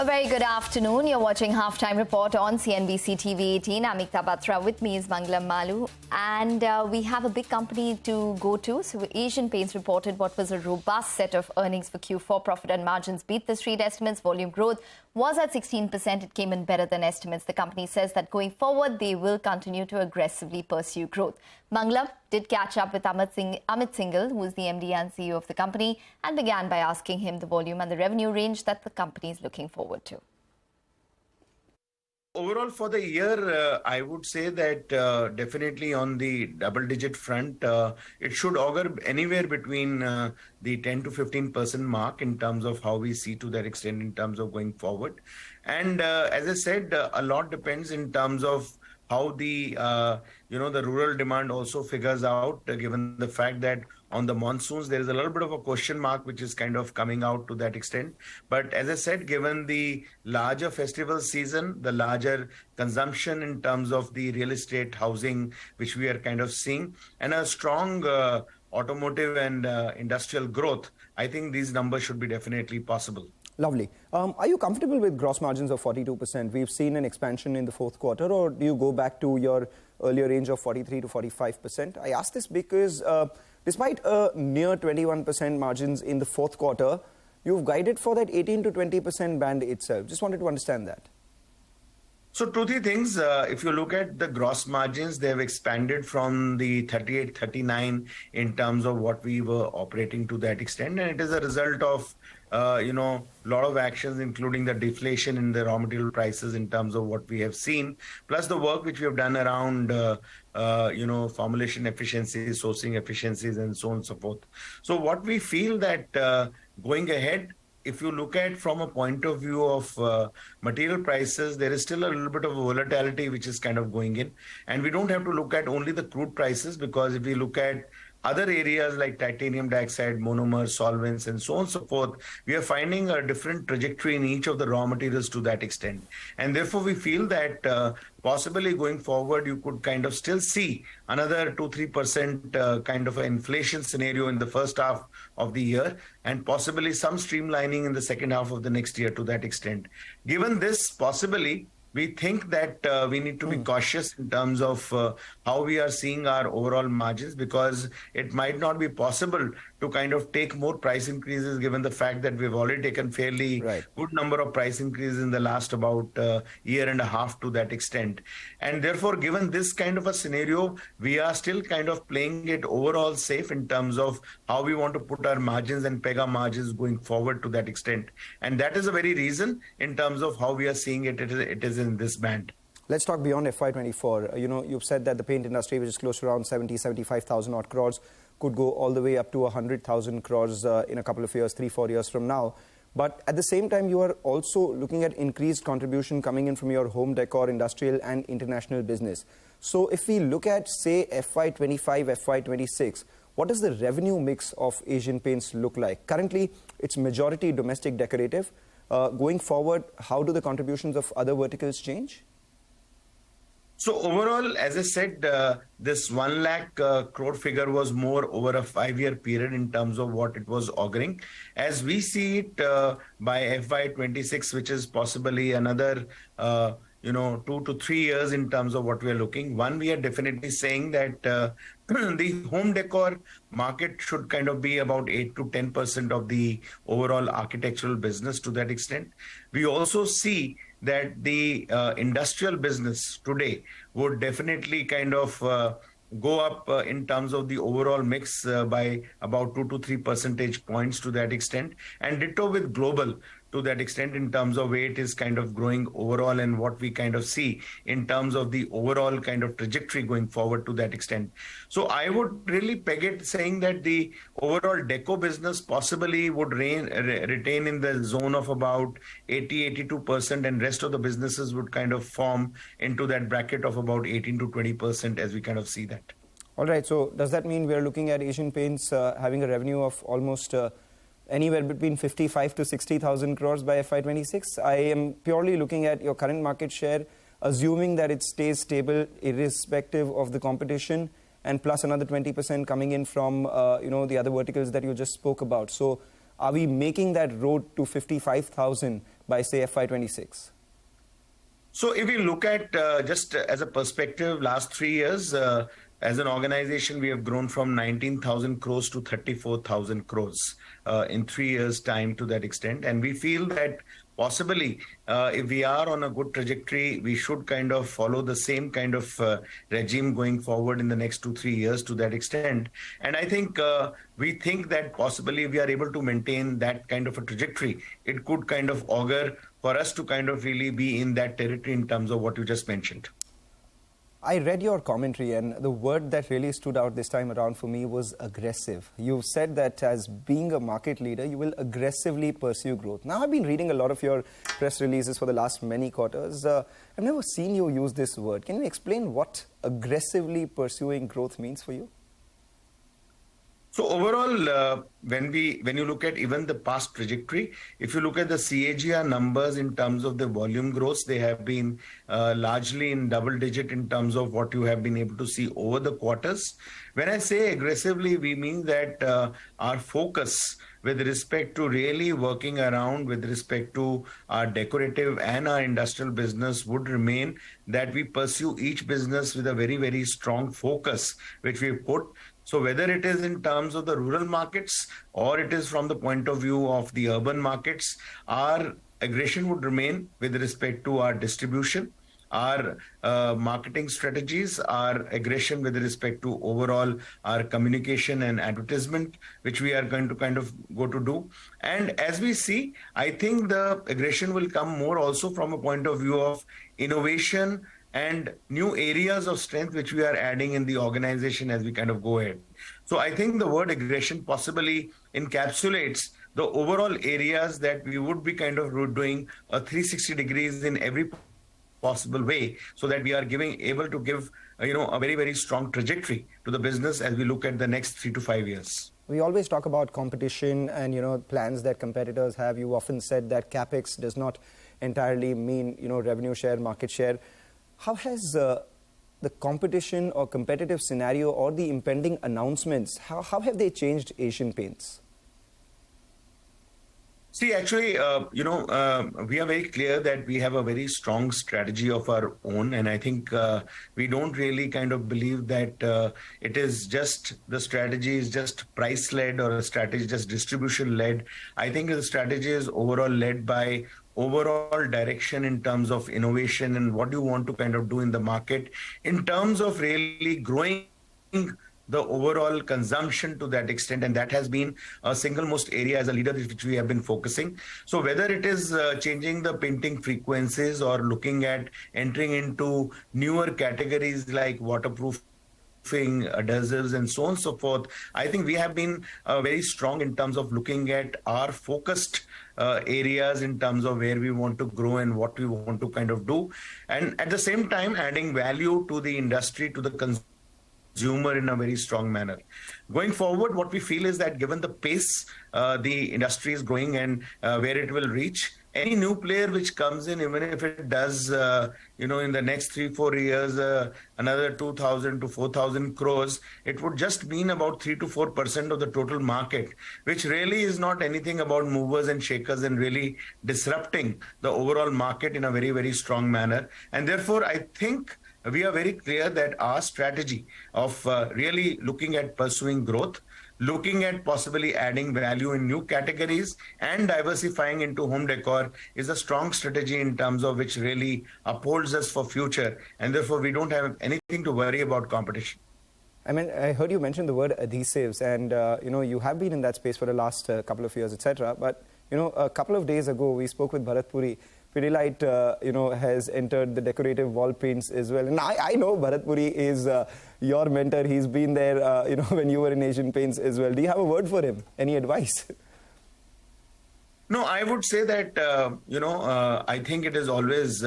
A very good afternoon. You're watching Halftime Report on CNBC-TV18. I'm Ekta Batra. With me is Mangalam Malu. And we have a big company to go to. So Asian Paints reported what was a robust set of earnings for Q4. Profit and margins beat the street estimates. Volume growth was at 16%. It came in better than estimates. The company says that going forward, they will continue to aggressively pursue growth. Mangalam did catch up with Amit Syngle, who is the MD and CEO of the company, and began by asking him the volume and the revenue range that the company is looking forward to. Overall, for the year, I would say that definitely on the double-digit front, it should augur anywhere between the 10 to 15% mark in terms of how we see to that extent in terms of going forward. And as I said, a lot depends in terms of how the the rural demand also figures out, given the fact that on the monsoons there is a little bit of a question mark which is kind of coming out to that extent. But as I said, given the larger festival season, the larger consumption in terms of the real estate housing which we are kind of seeing, and a strong automotive and industrial growth, I think these numbers should be definitely possible. Lovely. Are you comfortable with gross margins of 42%? We've seen an expansion in the fourth quarter, or do you go back to your earlier range of 43 to 45%? I ask this because despite a near 21% margins in the fourth quarter, you've guided for that 18 to 20% band itself. Just wanted to understand that. So two, three things. If you look at the gross margins, they have expanded from the 38, 39 in terms of what we were operating to that extent. And it is a result of, lot of actions, including the deflation in the raw material prices in terms of what we have seen, plus the work which we have done around, formulation efficiencies, sourcing efficiencies, and so on and so forth. So what we feel that going ahead, if you look at from a point of view of material prices, there is still a little bit of volatility which is kind of going in. And we don't have to look at only the crude prices, because if we look at other areas like titanium dioxide, monomers, solvents, and so on and so forth, we are finding a different trajectory in each of the raw materials to that extent. And therefore, we feel that possibly going forward, you could kind of still see another 2-3% kind of an inflation scenario in the first half of the year, and possibly some streamlining in the second half of the next year to that extent. Given this, possibly, we think that we need to be cautious in terms of how we are seeing our overall margins, because it might not be possible to kind of take more price increases, given the fact that we've already taken fairly good number of price increases in the last about year and a half to that extent. And therefore, given this kind of a scenario, we are still kind of playing it overall safe in terms of how we want to put our margins and peg our margins going forward to that extent. And that is the very reason in terms of how we are seeing it, it is in this band. Let's talk beyond FY24. You've said that the paint industry, which is close to around 75,000 odd crores, could go all the way up to 100,000 crores in a couple of years, 3-4 years from now. But at the same time, you are also looking at increased contribution coming in from your home decor, industrial and international business. So if we look at, say, FY25, FY26, what does the revenue mix of Asian Paints look like? Currently, it's majority domestic decorative. Going forward, how do the contributions of other verticals change? So overall, as I said, this 1 lakh crore figure was more over a 5-year period in terms of what it was auguring. As we see it by FY26, which is possibly another 2 to 3 years in terms of what we are looking. One, we are definitely saying that the home decor market should kind of be about 8 to 10% of the overall architectural business to that extent. We also see that the industrial business today would definitely kind of go up in terms of the overall mix by about 2 to 3 percentage points to that extent, and ditto with global to that extent in terms of way it is kind of growing overall and what we kind of see in terms of the overall kind of trajectory going forward to that extent. So I would really peg it saying that the overall deco business possibly would retain in the zone of about 80-82%, and rest of the businesses would kind of form into that bracket of about 18 to 20% as we kind of see that. All right. So does that mean we are looking at Asian Paints having a revenue of almost anywhere between 55 to 60,000 crores by FY26? I am purely looking at your current market share, assuming that it stays stable irrespective of the competition, and plus another 20% coming in from the other verticals that you just spoke about. So Are we making that road to 55,000 by, say, FY26? So if we look at just as a perspective, last 3 years, as an organization, we have grown from 19,000 crores to 34,000 crores in 3 years' time to that extent. And we feel that possibly, if we are on a good trajectory, we should kind of follow the same kind of regime going forward in the next 2-3 years to that extent. And I think we think that possibly if we are able to maintain that kind of a trajectory, it could kind of augur for us to kind of really be in that territory in terms of what you just mentioned. I read your commentary, and the word that really stood out this time around for me was aggressive. You've said that as being a market leader, you will aggressively pursue growth. Now, I've been reading a lot of your press releases for the last many quarters. I've never seen you use this word. Can you explain what aggressively pursuing growth means for you? So overall, when you look at even the past trajectory, if you look at the CAGR numbers in terms of the volume growth, they have been largely in double digit in terms of what you have been able to see over the quarters. When I say aggressively, we mean that our focus with respect to really working around with respect to our decorative and our industrial business would remain that we pursue each business with a very, very strong focus, which we put. So whether it is in terms of the rural markets or it is from the point of view of the urban markets, our aggression would remain with respect to our distribution, our marketing strategies, our aggression with respect to overall our communication and advertisement, which we are going to kind of go to do. And as we see, I think the aggression will come more also from a point of view of innovation and new areas of strength which we are adding in the organization as we kind of go ahead. So I think the word aggression possibly encapsulates the overall areas that we would be kind of doing a 360 degrees in every possible way, so that we are able to give a very, very strong trajectory to the business as we look at the next 3 to 5 years. We always talk about competition and plans that competitors have. You often said that capex does not entirely mean revenue share, market share. How has the competition or competitive scenario or the impending announcements, how have they changed Asian Paints? See, actually, we are very clear that we have a very strong strategy of our own. And I think we don't really kind of believe that it is just the strategy is just price-led or a strategy just distribution-led. I think the strategy is overall led by overall direction in terms of innovation and what you want to kind of do in the market in terms of really growing the overall consumption to that extent. And that has been a single most area as a leader which we have been focusing. So whether it is changing the painting frequencies or looking at entering into newer categories like waterproof adhesives and so on and so forth, I think we have been very strong in terms of looking at our focused areas in terms of where we want to grow and what we want to kind of do, and at the same time adding value to the industry, to the consumer in a very strong manner. Going forward, what we feel is that given the pace the industry is growing and where it will reach, any new player which comes in, even if it does, in the next 3-4 years, another 2,000 to 4,000 crores, it would just mean about 3 to 4% of the total market, which really is not anything about movers and shakers and really disrupting the overall market in a very, very strong manner. And therefore, I think we are very clear that our strategy of really looking at pursuing growth, looking at possibly adding value in new categories and diversifying into home decor is a strong strategy in terms of which really upholds us for future. And therefore, we don't have anything to worry about competition. I mean, I heard you mention the word adhesives, and you have been in that space for the last couple of years, etc. But a couple of days ago, we spoke with Bharat Puri. Pidilite, has entered the decorative wall paints as well. And I know Bharat Puri is your mentor. He's been there, when you were in Asian Paints as well. Do you have a word for him? Any advice? No, I would say that, I think it is always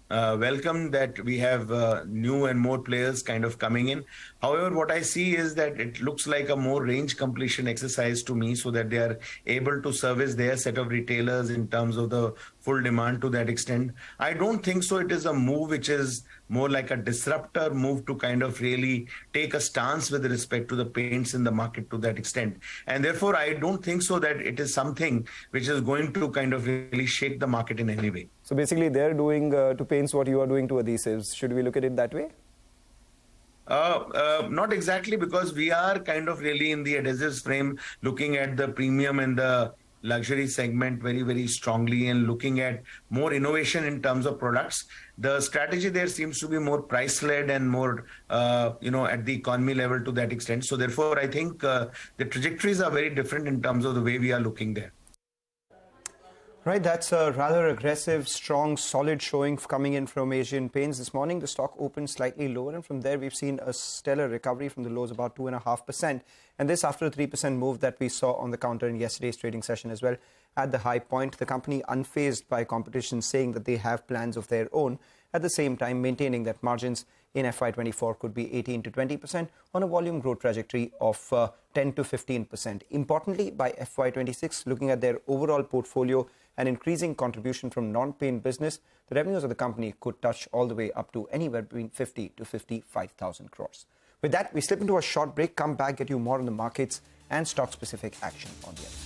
welcome that we have new and more players kind of coming in. However, what I see is that it looks like a more range completion exercise to me, so that they are able to service their set of retailers in terms of the full demand to that extent. I don't think so. It is a move which is more like a disruptor move to kind of really take a stance with respect to the paints in the market to that extent. And therefore, I don't think so that it is something which is going to kind of really shake the market in any way. So basically, they're doing to paints what you are doing to adhesives. Should we look at it that way? Not exactly, because we are kind of really in the adhesives frame, looking at the premium and the luxury segment very, very strongly and looking at more innovation in terms of products. The strategy there seems to be more price-led and more, at the economy level to that extent. So therefore, I think the trajectories are very different in terms of the way we are looking there. Right, that's a rather aggressive, strong, solid showing coming in from Asian Paints this morning. The stock opened slightly lower, and from there we've seen a stellar recovery from the lows, about 2.5%. And this after a 3% move that we saw on the counter in yesterday's trading session as well. At the high point, the company unfazed by competition, saying that they have plans of their own, at the same time maintaining that margins in FY24 could be 18 to 20% on a volume growth trajectory of 10 to 15%. Importantly, by FY26, looking at their overall portfolio and increasing contribution from non-paint business, the revenues of the company could touch all the way up to anywhere between 50 to 55,000 crores. With that, we slip into a short break, come back, get you more on the markets and stock-specific action on the other side.